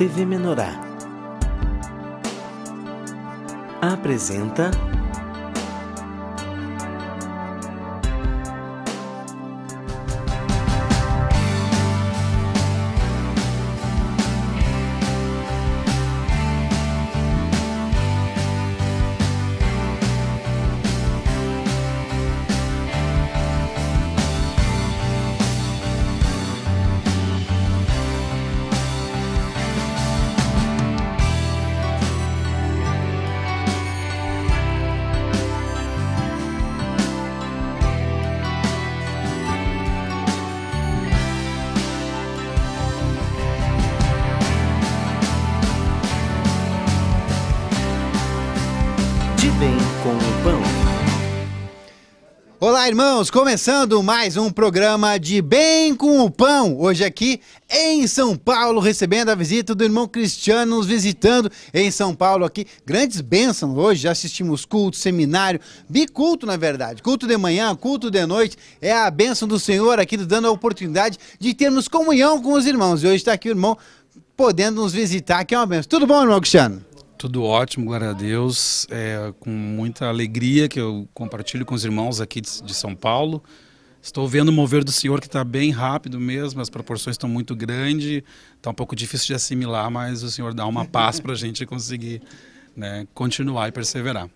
TV Menorá apresenta De Bem com o Pão. Olá, irmãos! Começando mais um programa de Bem com o Pão. Hoje aqui em São Paulo, recebendo a visita do irmão Cristiano, nos visitando em São Paulo aqui. Grandes bênçãos hoje, já assistimos culto, seminário, biculto na verdade. Culto de manhã, culto de noite. É a bênção do Senhor aqui, nos dando a oportunidade de termos comunhão com os irmãos. E hoje está aqui o irmão podendo nos visitar, que é uma bênção. Tudo bom, irmão Cristiano? Tudo ótimo, glória a Deus. É com muita alegria que eu compartilho com os irmãos aqui de São Paulo. Estou vendo o mover do Senhor que está bem rápido mesmo, as proporções estão muito grandes, está um pouco difícil de assimilar, mas o Senhor dá uma paz para a gente conseguir, né, continuar e perseverar.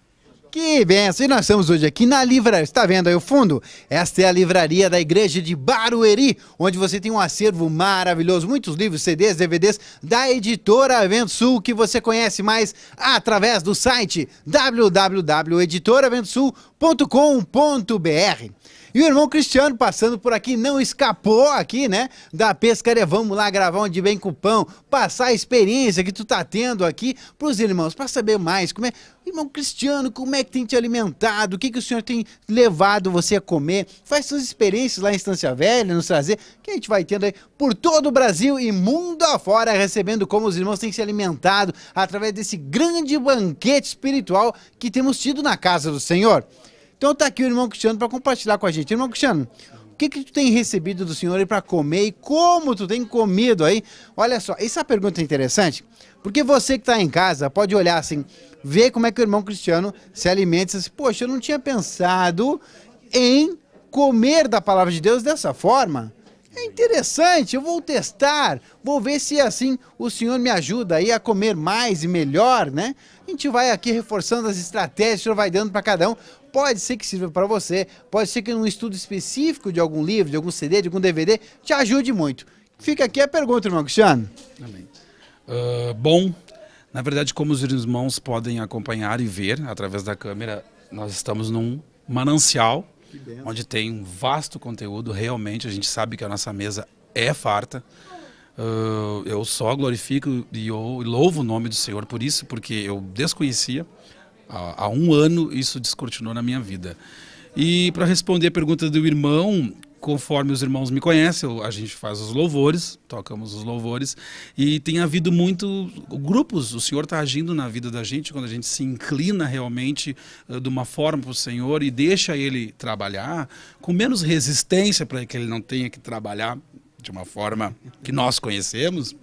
Que benção! E nós estamos hoje aqui na livraria, está vendo aí o fundo? Esta é a livraria da igreja de Barueri, onde você tem um acervo maravilhoso, muitos livros, CDs, DVDs da editora Vento Sul, que você conhece mais através do site www.editoraventsul.com.br. E o irmão Cristiano passando por aqui, não escapou aqui, né, da pescaria. Vamos lá gravar um De Bem com o Pão, passar a experiência que tu tá tendo aqui pros irmãos, para saber mais como é. Irmão Cristiano, como é que tem te alimentado? O que o Senhor tem levado você a comer? Faz suas experiências lá em Estância Velha, nos trazer, que a gente vai tendo aí por todo o Brasil e mundo afora, recebendo como os irmãos têm se alimentado através desse grande banquete espiritual que temos tido na casa do Senhor. Então tá aqui o irmão Cristiano para compartilhar com a gente. Irmão Cristiano, o que tu tem recebido do Senhor aí para comer e como tu tem comido aí? Olha só, essa pergunta é interessante, porque você que está em casa pode olhar assim, ver como é que o irmão Cristiano se alimenta e diz assim, poxa, eu não tinha pensado em comer da palavra de Deus dessa forma. É interessante, eu vou testar, vou ver se assim o Senhor me ajuda aí a comer mais e melhor, né? A gente vai aqui reforçando as estratégias que o Senhor vai dando para cada um. Pode ser que sirva para você, pode ser que num estudo específico de algum livro, de algum CD, de algum DVD, te ajude muito. Fica aqui a pergunta, irmão Cristiano. Amém. Bom, na verdade, como os irmãos podem acompanhar e ver através da câmera, nós estamos num manancial, onde tem um vasto conteúdo, realmente a gente sabe que a nossa mesa é farta. Eu só glorifico e eu louvo o nome do Senhor por isso, porque eu desconhecia. Há um ano isso descortinou na minha vida. E para responder a pergunta do irmão, conforme os irmãos me conhecem, a gente faz os louvores, tocamos os louvores, e tem havido muito grupos, o Senhor está agindo na vida da gente, quando a gente se inclina realmente de uma forma para o Senhor e deixa Ele trabalhar, com menos resistência para que Ele não tenha que trabalhar de uma forma que nós conhecemos,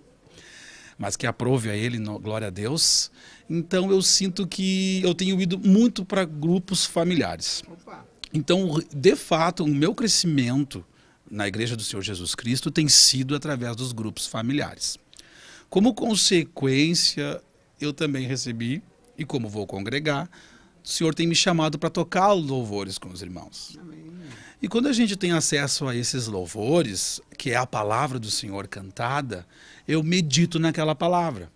mas que aprove a Ele, glória a Deus. Então eu sinto que eu tenho ido muito para grupos familiares. Então, de fato, o meu crescimento na Igreja do Senhor Jesus Cristo tem sido através dos grupos familiares. Como consequência, eu também recebi, e como vou congregar, o Senhor tem me chamado para tocar os louvores com os irmãos. Amém. E quando a gente tem acesso a esses louvores, que é a palavra do Senhor cantada, eu medito naquela palavra.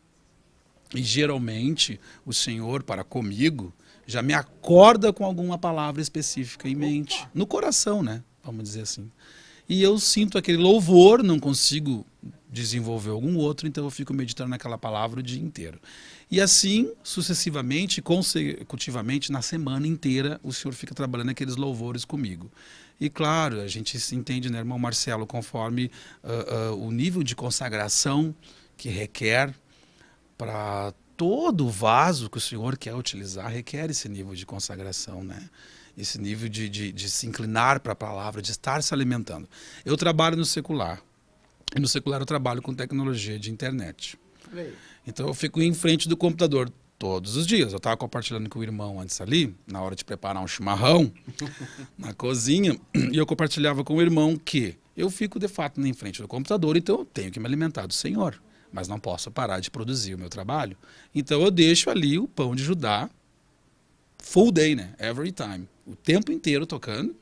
E geralmente o Senhor, para comigo, já me acorda com alguma palavra específica em mente. No coração, né? Vamos dizer assim. E eu sinto aquele louvor, não consigo desenvolver algum outro, então eu fico meditando naquela palavra o dia inteiro. E assim, sucessivamente, consecutivamente, na semana inteira, o Senhor fica trabalhando aqueles louvores comigo. E claro, a gente se entende, né, irmão Marcelo, conforme o nível de consagração que requer para todo o vaso que o Senhor quer utilizar, requer esse nível de consagração, né? Esse nível de se inclinar para a palavra, de estar se alimentando. Eu trabalho no secular, e no secular eu trabalho com tecnologia de internet. Então eu fico em frente do computador todos os dias. Eu estava compartilhando com o irmão antes ali, na hora de preparar um chimarrão, na cozinha, e eu compartilhava com o irmão que eu fico de fato em frente do computador, então eu tenho que me alimentar do Senhor, mas não posso parar de produzir o meu trabalho. Então eu deixo ali o pão de Judá, full day, né? Every time. O tempo inteiro tocando.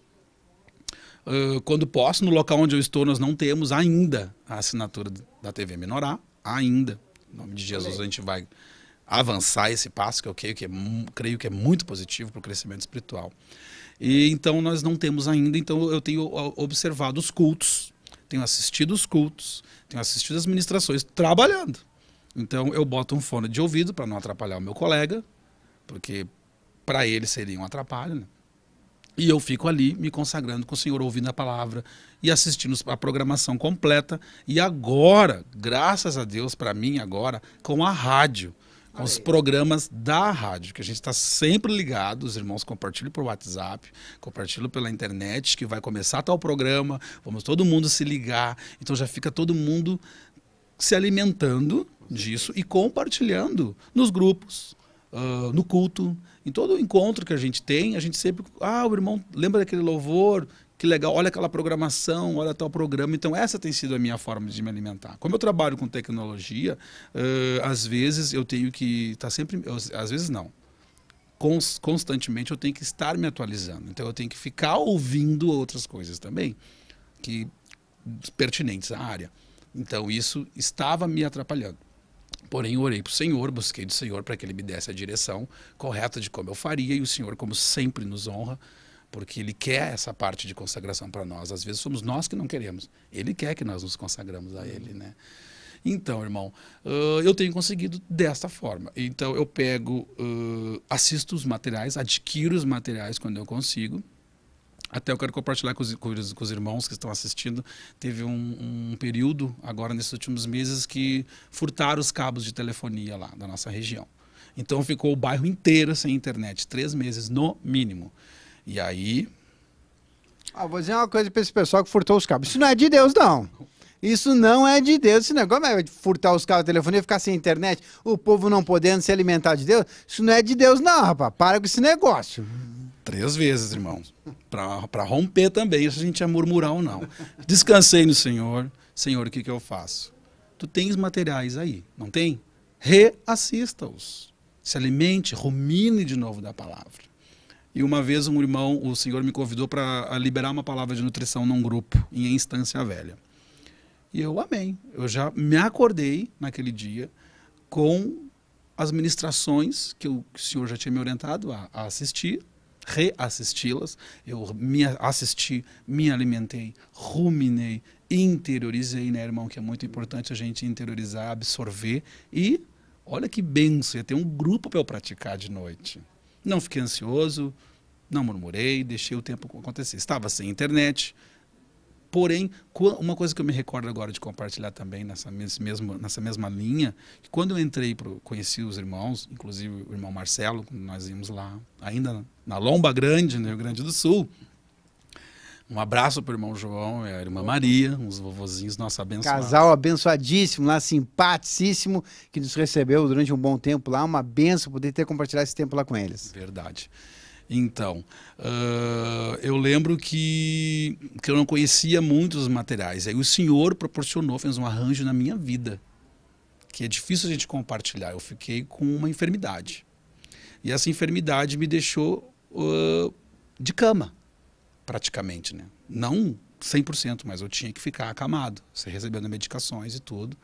Quando posso, no local onde eu estou, nós não temos ainda a assinatura da TV Menorá, ainda. Em nome de Jesus, a gente vai avançar esse passo, que eu creio que é muito positivo para o crescimento espiritual. E então nós não temos ainda, então eu tenho observado os cultos, tenho assistido os cultos, tenho assistido as ministrações, trabalhando. Então eu boto um fone de ouvido para não atrapalhar o meu colega, porque para ele seria um atrapalho, né? E eu fico ali me consagrando com o Senhor, ouvindo a palavra e assistindo a programação completa. E agora, graças a Deus, para mim agora, com a rádio, com os programas da rádio, que a gente está sempre ligado, os irmãos compartilham por WhatsApp, compartilham pela internet, que vai começar tal programa, vamos todo mundo se ligar. Então já fica todo mundo se alimentando disso e compartilhando nos grupos, no culto. Em todo encontro que a gente tem, a gente sempre... o irmão lembra daquele louvor, que legal, olha aquela programação, olha tal programa. Então essa tem sido a minha forma de me alimentar. Como eu trabalho com tecnologia, às vezes eu tenho que estar sempre... Às vezes não. Constantemente eu tenho que estar me atualizando. Então eu tenho que ficar ouvindo outras coisas também, pertinentes à área. Então isso estava me atrapalhando. Porém, eu orei para o Senhor, busquei do Senhor para que Ele me desse a direção correta de como eu faria. E o Senhor, como sempre, nos honra, porque Ele quer essa parte de consagração para nós. Às vezes somos nós que não queremos. Ele quer que nós nos consagramos a Ele, né? Então, irmão, eu tenho conseguido desta forma. Então, eu pego, assisto os materiais, adquiro os materiais quando eu consigo. Até eu quero compartilhar com os irmãos que estão assistindo. Teve um período, agora nesses últimos meses, que furtaram os cabos de telefonia lá da nossa região. Então ficou o bairro inteiro sem internet, 3 meses no mínimo. E aí... vou dizer uma coisa para esse pessoal que furtou os cabos. Isso não é de Deus, não. Isso não é de Deus. Esse negócio é furtar os cabos de telefonia, ficar sem internet, o povo não podendo se alimentar de Deus. Isso não é de Deus, não, rapaz. Para com esse negócio. 3 vezes, irmãos. Para romper também, se a gente ia murmurar ou não. Descansei no Senhor. Senhor, o que eu faço? Tu tens materiais aí, não tem? Reassista-os. Se alimente, rumine de novo da palavra. E uma vez um irmão, o Senhor me convidou para liberar uma palavra de nutrição num grupo, em Instância Velha. E eu amei. Eu já me acordei naquele dia com as ministrações que o Senhor já tinha me orientado a assistir, reassisti-las. Eu me assisti, me alimentei, ruminei, interiorizei, né, irmão? Que é muito importante a gente interiorizar, absorver. E olha que benção, ia ter um grupo para eu praticar de noite. Não fiquei ansioso, não murmurei, deixei o tempo acontecer. Estava sem internet. Porém, uma coisa que eu me recordo agora de compartilhar também nessa mesma linha, que quando eu entrei, conheci os irmãos, inclusive o irmão Marcelo, nós íamos lá, ainda na Lomba Grande, no Rio Grande do Sul. Um abraço para o irmão João e a irmã Maria, uns vovozinhos, nossa, abençoados. Casal abençoadíssimo, lá, simpaticíssimo, que nos recebeu durante um bom tempo lá, uma benção poder ter compartilhado esse tempo lá com eles. Verdade. Então, eu lembro que eu não conhecia muito os materiais. Aí o Senhor proporcionou, fez um arranjo na minha vida, que é difícil a gente compartilhar. Eu fiquei com uma enfermidade. E essa enfermidade me deixou de cama, praticamente, né? Não 100%, mas eu tinha que ficar acamado, recebendo medicações e tudo.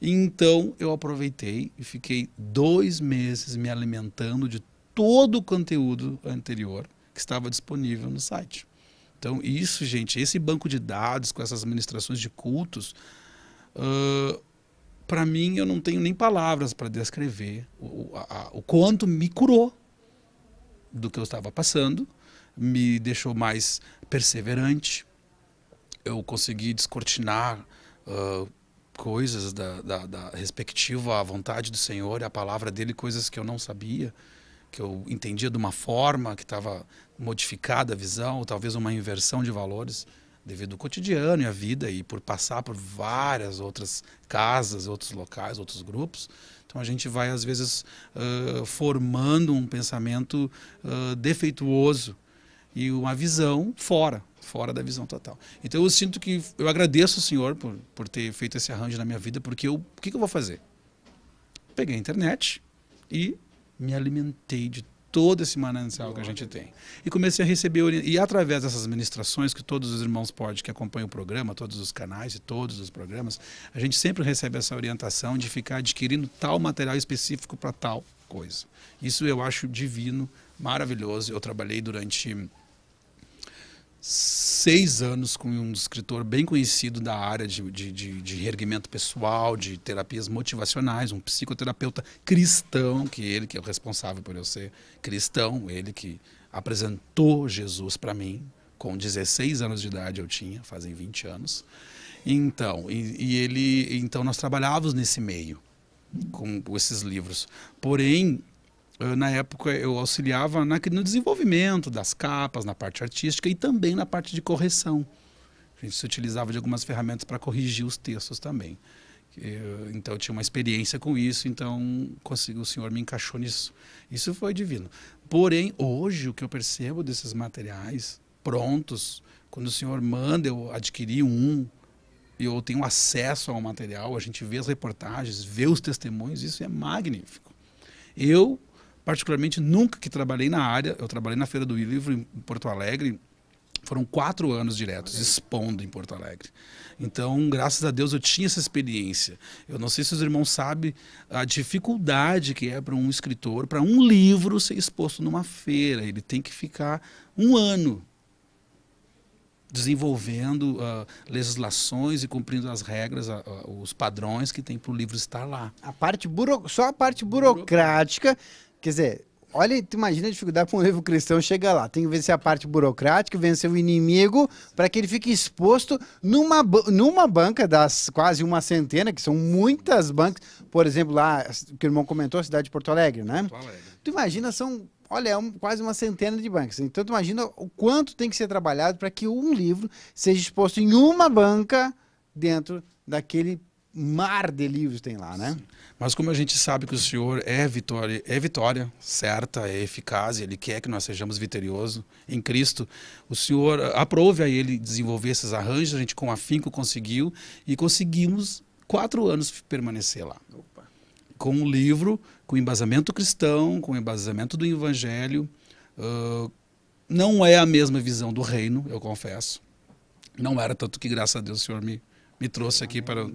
Então, eu aproveitei e fiquei 2 meses me alimentando de todo o conteúdo anterior que estava disponível no site. Então, isso, gente, esse banco de dados com essas administrações de cultos, para mim, eu não tenho nem palavras para descrever o quanto me curou do que eu estava passando, me deixou mais perseverante, eu consegui descortinar coisas da respectiva à vontade do Senhor e à palavra dele, coisas que eu não sabia, que eu entendia de uma forma que estava modificada a visão, ou talvez uma inversão de valores. devido ao cotidiano e à vida e por passar por várias outras casas, outros locais, outros grupos. Então a gente vai, às vezes, formando um pensamento defeituoso e uma visão fora da visão total. Então eu sinto que, eu agradeço ao Senhor por ter feito esse arranjo na minha vida, porque o que eu vou fazer? Peguei a internet e me alimentei de todo esse manancial que a gente tem. E comecei a receber, e através dessas ministrações que todos os irmãos que acompanham o programa, todos os canais e todos os programas, a gente sempre recebe essa orientação de ficar adquirindo tal material específico para tal coisa. Isso eu acho divino, maravilhoso. Eu trabalhei durante 6 anos com um escritor bem conhecido da área de reerguimento pessoal, de terapias motivacionais, um psicoterapeuta cristão, que é o responsável por eu ser cristão, ele que apresentou Jesus para mim, com 16 anos de idade eu tinha, fazem 20 anos. Então, então nós trabalhávamos nesse meio, com esses livros. Porém, na época eu auxiliava no desenvolvimento das capas, na parte artística e também na parte de correção. A gente se utilizava de algumas ferramentas para corrigir os textos também. Então eu tinha uma experiência com isso, então o Senhor me encaixou nisso. Isso foi divino. Porém, hoje o que eu percebo desses materiais prontos, quando o Senhor manda eu adquirir e eu tenho acesso ao material, a gente vê as reportagens, vê os testemunhos, isso é magnífico. Eu, particularmente, nunca que trabalhei na área, eu trabalhei na Feira do Livro em Porto Alegre, foram 4 anos diretos expondo em Porto Alegre. Então, graças a Deus, eu tinha essa experiência. Eu não sei se os irmãos sabem a dificuldade que é para um escritor, para um livro ser exposto numa feira. Ele tem que ficar 1 ano desenvolvendo legislações e cumprindo as regras, os padrões que tem para o livro estar lá. Só a parte burocrática, quer dizer, olha, tu imagina a dificuldade para um livro cristão chegar lá. Tem que vencer a parte burocrática, vencer o inimigo, para que ele fique exposto numa banca das quase 100, que são muitas bancas. Por exemplo, lá, que o irmão comentou, a cidade de Porto Alegre, né? Porto Alegre. Tu imagina, são... Olha, quase 100 de bancas. Então, tu imagina o quanto tem que ser trabalhado para que um livro seja exposto em uma banca dentro daquele mar de livros que tem lá, né? Mas como a gente sabe que o Senhor é vitória certa, é eficaz, e Ele quer que nós sejamos vitoriosos em Cristo, o Senhor aprove a Ele desenvolver esses arranjos, a gente com afinco conseguiu, e conseguimos 4 anos permanecer lá. Opa. Com um livro, com embasamento cristão, com embasamento do Evangelho. Não é a mesma visão do reino, eu confesso. Não era, tanto que, graças a Deus, o Senhor me trouxe aqui para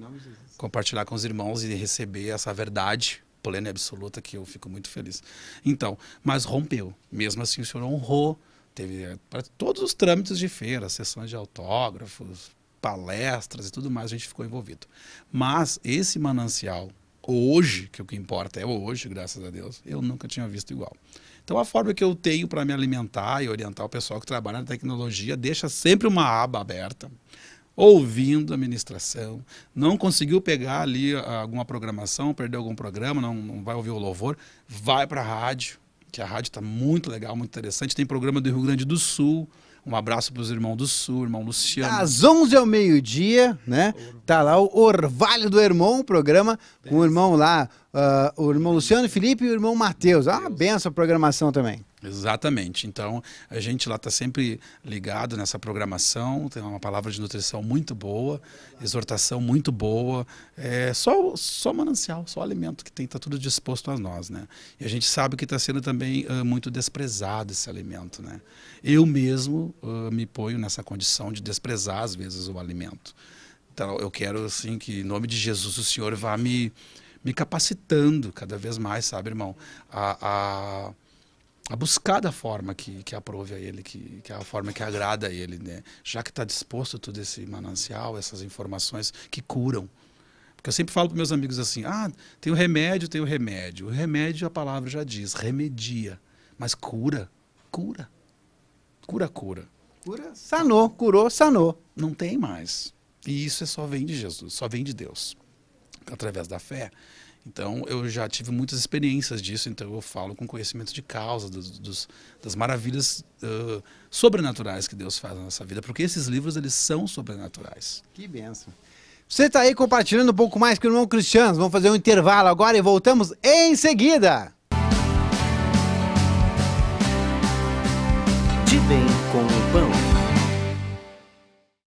compartilhar com os irmãos e receber essa verdade plena e absoluta, que eu fico muito feliz. Então, mas rompeu. Mesmo assim, o Senhor honrou. Teve para todos os trâmites de feira, sessões de autógrafos, palestras e tudo mais, a gente ficou envolvido. Mas esse manancial, hoje, que o que importa é hoje, graças a Deus, eu nunca tinha visto igual. Então a forma que eu tenho para me alimentar e orientar o pessoal que trabalha na tecnologia, deixa sempre uma aba aberta, ouvindo a ministração. Não conseguiu pegar ali alguma programação, perdeu algum programa, não vai ouvir o louvor, vai para a rádio, que a rádio está muito legal, muito interessante. Tem programa do Rio Grande do Sul. Um abraço para os irmãos do Sul, irmão Luciano. Às 11 ao meio-dia, né? Tá lá o Orvalho do Irmão, programa com o irmão lá, o irmão Luciano, Felipe e o irmão Mateus. Ah, benção a programação também. Exatamente. Então, a gente lá está sempre ligado nessa programação, tem uma palavra de nutrição muito boa, exortação muito boa, só manancial, só alimento que tem, está tudo disposto a nós, né? E a gente sabe que está sendo também muito desprezado esse alimento, né? Eu mesmo me ponho nessa condição de desprezar, às vezes, o alimento. Então, eu quero, assim, que em nome de Jesus o Senhor vá me capacitando cada vez mais, sabe, irmão? A buscar da forma que aprove a Ele, que é a forma que agrada a Ele, né? Já que está disposto todo esse manancial, essas informações que curam. Porque eu sempre falo para meus amigos assim, tem o remédio, tem o remédio. O remédio, a palavra já diz, remedia. Mas cura. Cura, sanou, curou, sanou. Não tem mais. E isso só vem de Jesus, só vem de Deus. através da fé. Então, eu já tive muitas experiências disso, então eu falo com conhecimento de causa, das maravilhas sobrenaturais que Deus faz na nossa vida, porque esses livros, eles são sobrenaturais. Que bênção. Você está aí compartilhando um pouco mais com o irmão Cristiano. Vamos fazer um intervalo agora e voltamos em seguida. De Bem com o Pão.